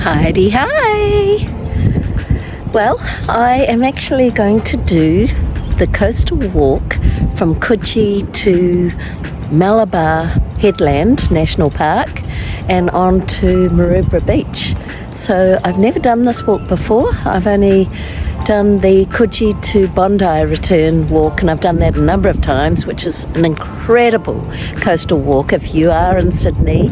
Heidi, hi! Well, I am actually going to do the coastal walk from Coogee to Malabar Headland National Park and on to Malabar Beach. So I've never done this walk before. I've only done the Coogee to Bondi return walk, and I've done that a number of times, which is an incredible coastal walk. If you are in Sydney,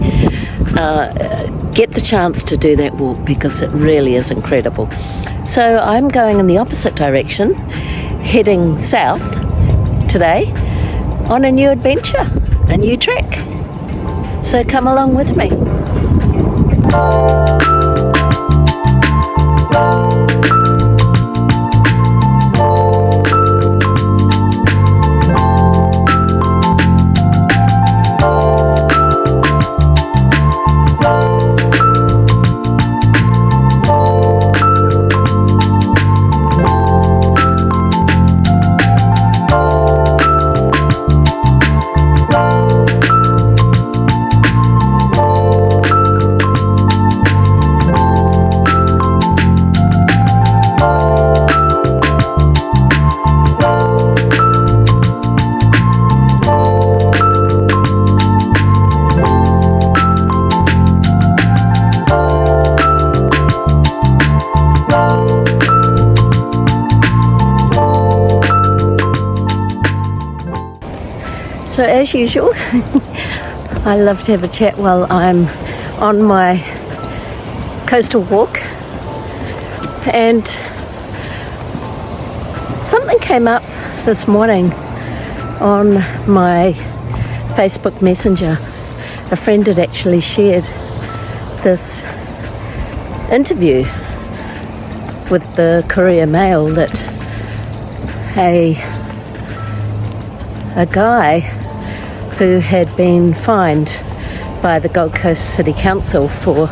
get the chance to do that walk because it really is incredible. So I'm going in the opposite direction, heading south today on a new adventure, a new trek. So come along with me. So as usual, I love to have a chat while I'm on my coastal walk, and something came up this morning on my Facebook Messenger. A friend had actually shared this interview with the Courier Mail that a guy who had been fined by the Gold Coast City Council for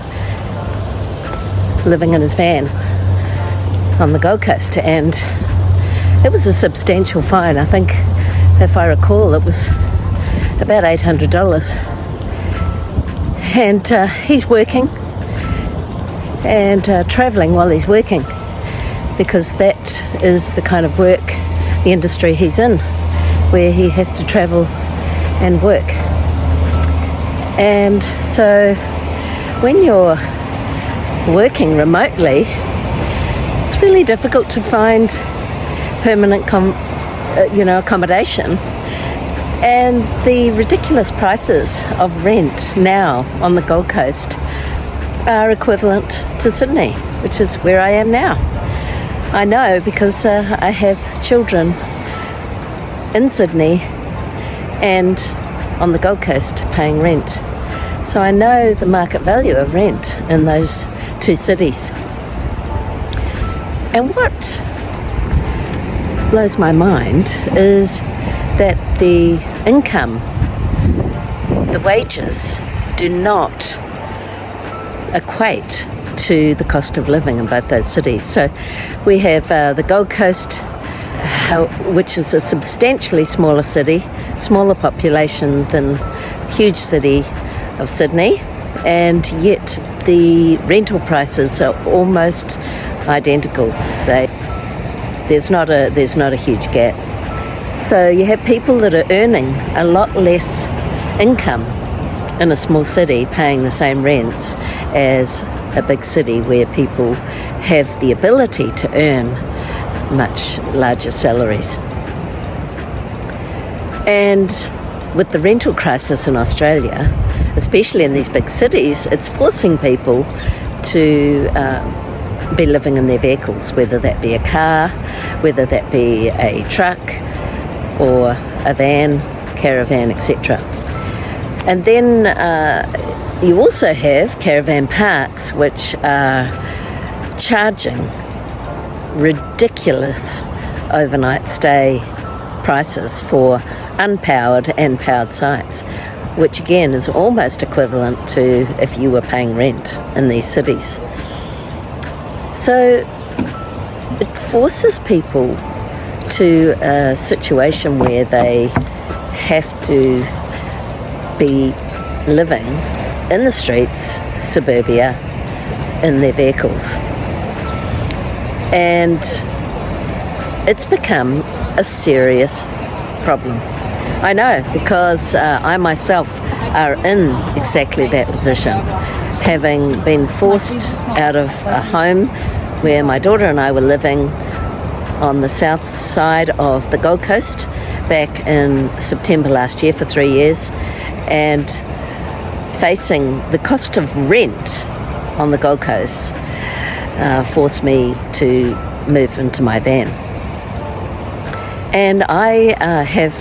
living in his van on the Gold Coast, and it was a substantial fine. I think, if I recall, it was about $800, and he's working and travelling while he's working, because that is the kind of work, the industry he's in, where he has to travel and work. And so when you're working remotely, it's really difficult to find permanent accommodation. And the ridiculous prices of rent now on the Gold Coast are equivalent to Sydney, which is where I am now. I know because I have children in Sydney and on the Gold Coast paying rent. So I know the market value of rent in those two cities. And what blows my mind is that the income, the wages, do not equate to the cost of living in both those cities. So we have the Gold Coast, which is a substantially smaller city, smaller population than huge city of Sydney, and yet the rental prices are almost identical. There's not a huge gap. So you have people that are earning a lot less income in a small city paying the same rents as a big city where people have the ability to earn much larger salaries. And with the rental crisis in Australia, especially in these big cities, it's forcing people to be living in their vehicles, whether that be a car, whether that be a truck or a van, caravan, etc. And then you also have caravan parks, which are charging ridiculous overnight stay prices for unpowered and powered sites, which again is almost equivalent to if you were paying rent in these cities. So it forces people to a situation where they have to be living in the streets, suburbia, in their vehicles. And it's become a serious problem. I know, because I myself are in exactly that position, having been forced out of a home where my daughter and I were living on the south side of the Gold Coast back in September last year for 3 years, and facing the cost of rent on the Gold Coast forced me to move into my van. And I have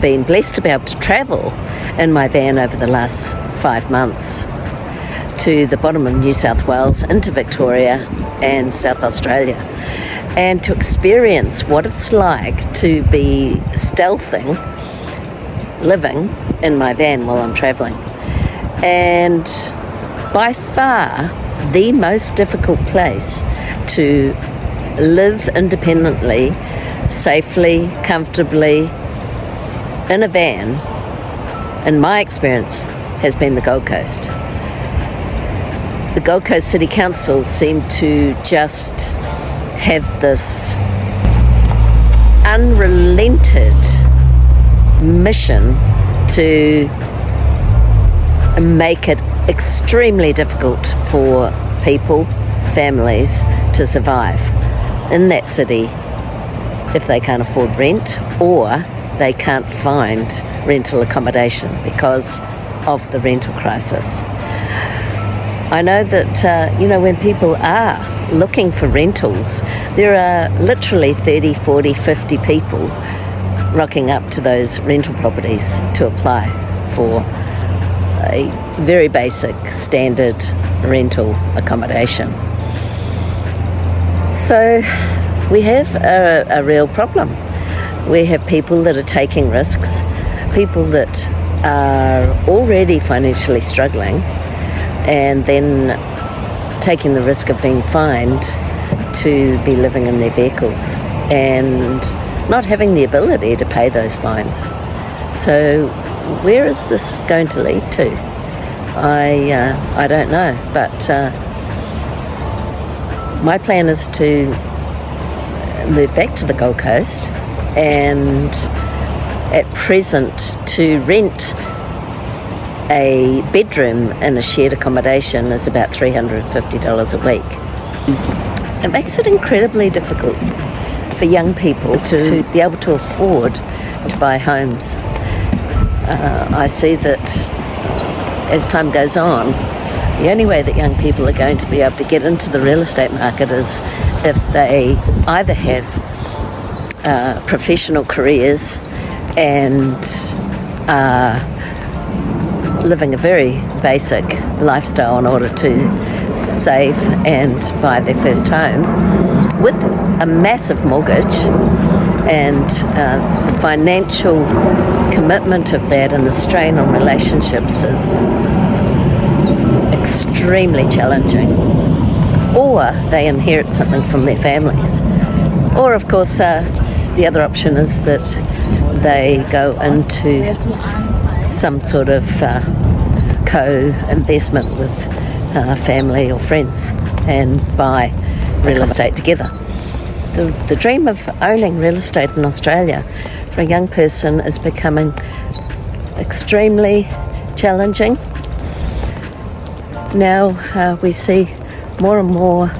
been blessed to be able to travel in my van over the last 5 months to the bottom of New South Wales, into Victoria and South Australia, and to experience what it's like to be stealthing, living in my van while I'm travelling. And by far the most difficult place to live independently, safely, comfortably in a van, in my experience, has been the Gold Coast. The Gold Coast City Council seem to just have this unrelented mission to make it extremely difficult for people, families, to survive in that city if they can't afford rent or they can't find rental accommodation because of the rental crisis. I know that, when people are looking for rentals, there are literally 30, 40, 50 people rocking up to those rental properties to apply for a very basic standard rental accommodation. So we have a real problem. We have people that are taking risks, people that are already financially struggling, and then taking the risk of being fined to be living in their vehicles and not having the ability to pay those fines. So where is this going to lead to? I don't know, but my plan is to move back to the Gold Coast, and at present to rent a bedroom in a shared accommodation is about $350 a week. It makes it incredibly difficult for young people to be able to afford to buy homes. I see that as time goes on, the only way that young people are going to be able to get into the real estate market is if they either have professional careers and living a very basic lifestyle in order to save and buy their first home with a massive mortgage, and the financial commitment of that and the strain on relationships is extremely challenging, or they inherit something from their families, or of course the other option is that they go into some sort of co-investment with family or friends and buy real estate together. The dream of owning real estate in Australia for a young person is becoming extremely challenging. Now we see more and more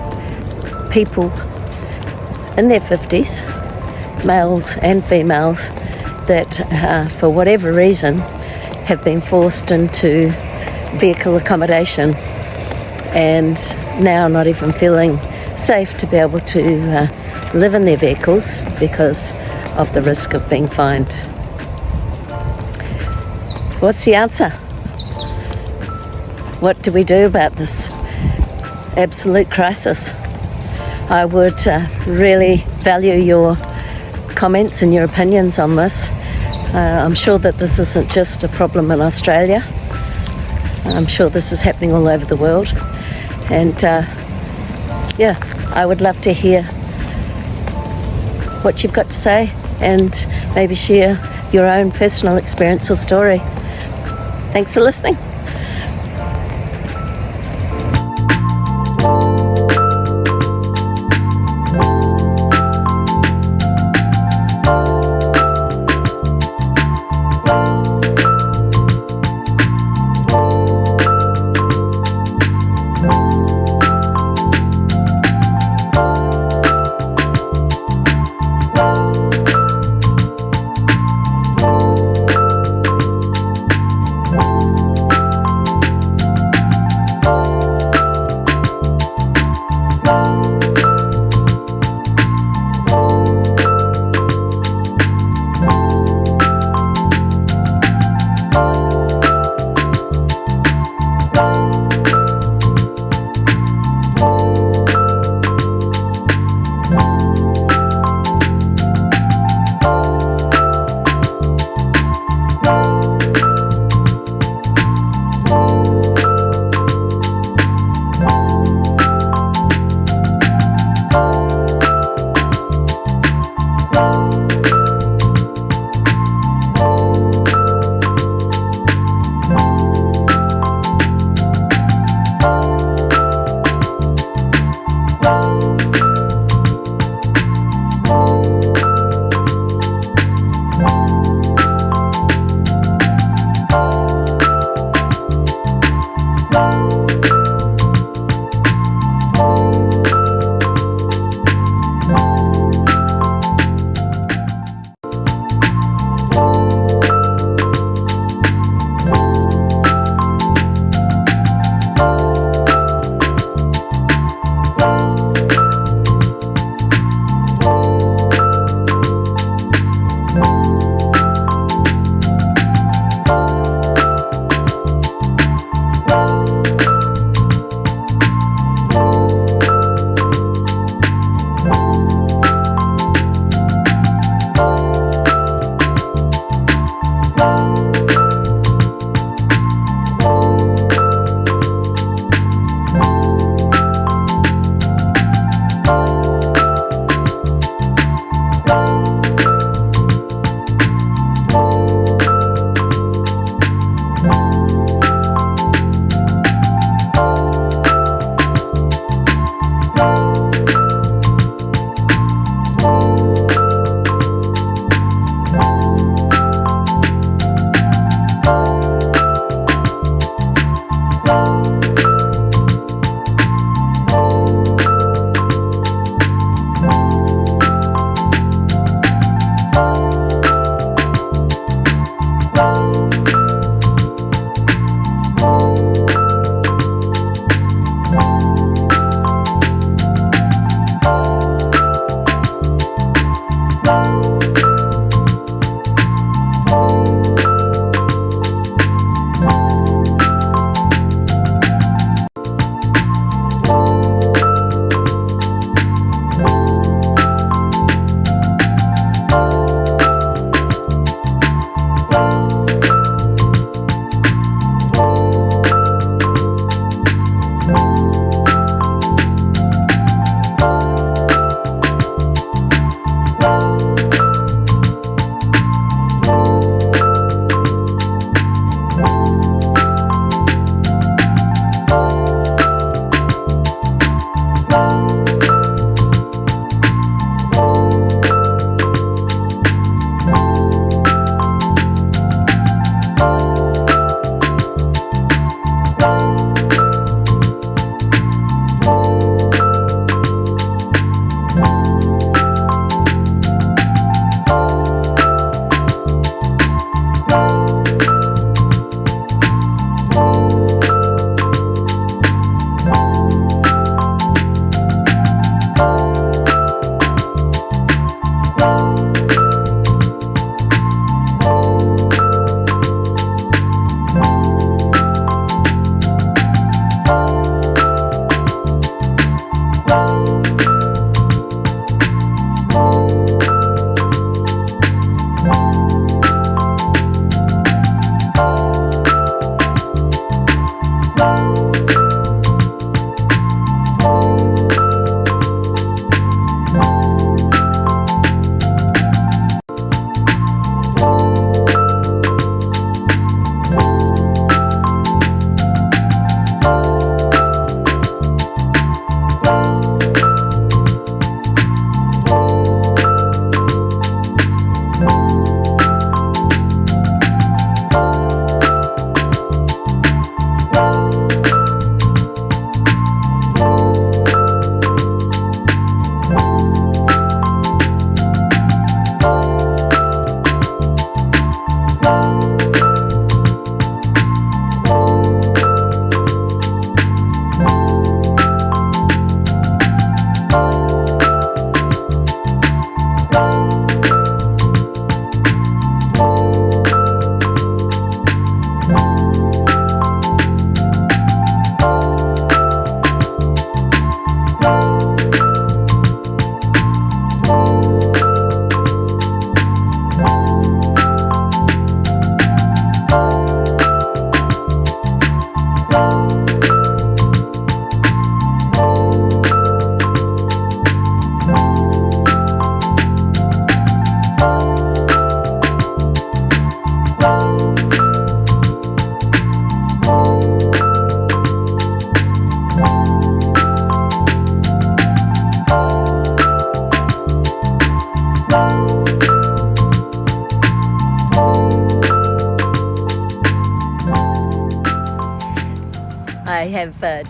people in their 50s, males and females, that for whatever reason have been forced into vehicle accommodation and now not even feeling safe to be able to live in their vehicles because of the risk of being fined. What's the answer? What do we do about this absolute crisis? I would really value your comments and your opinions on this. I'm sure that this isn't just a problem in Australia. I'm sure this is happening all over the world. And I would love to hear what you've got to say and maybe share your own personal experience or story. Thanks for listening.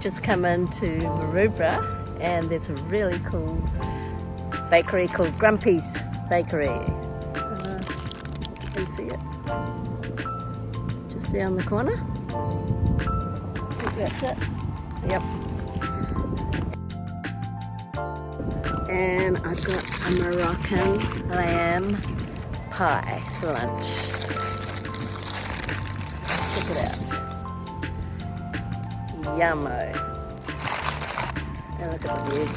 just come into Maroubra, and there's a really cool bakery called Grumpy's Bakery. You can see it. It's just there on the corner. I think that's it. Yep. And I've got a Moroccan lamb pie for lunch. Check it out. Yummo. And look at the view.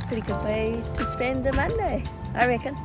Pretty good way to spend a Monday, I reckon.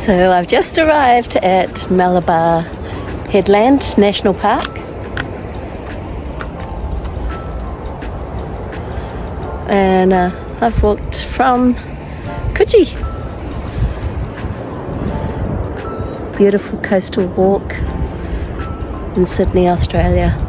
So I've just arrived at Malabar Headland National Park, and I've walked from Coogee. Beautiful coastal walk in Sydney, Australia.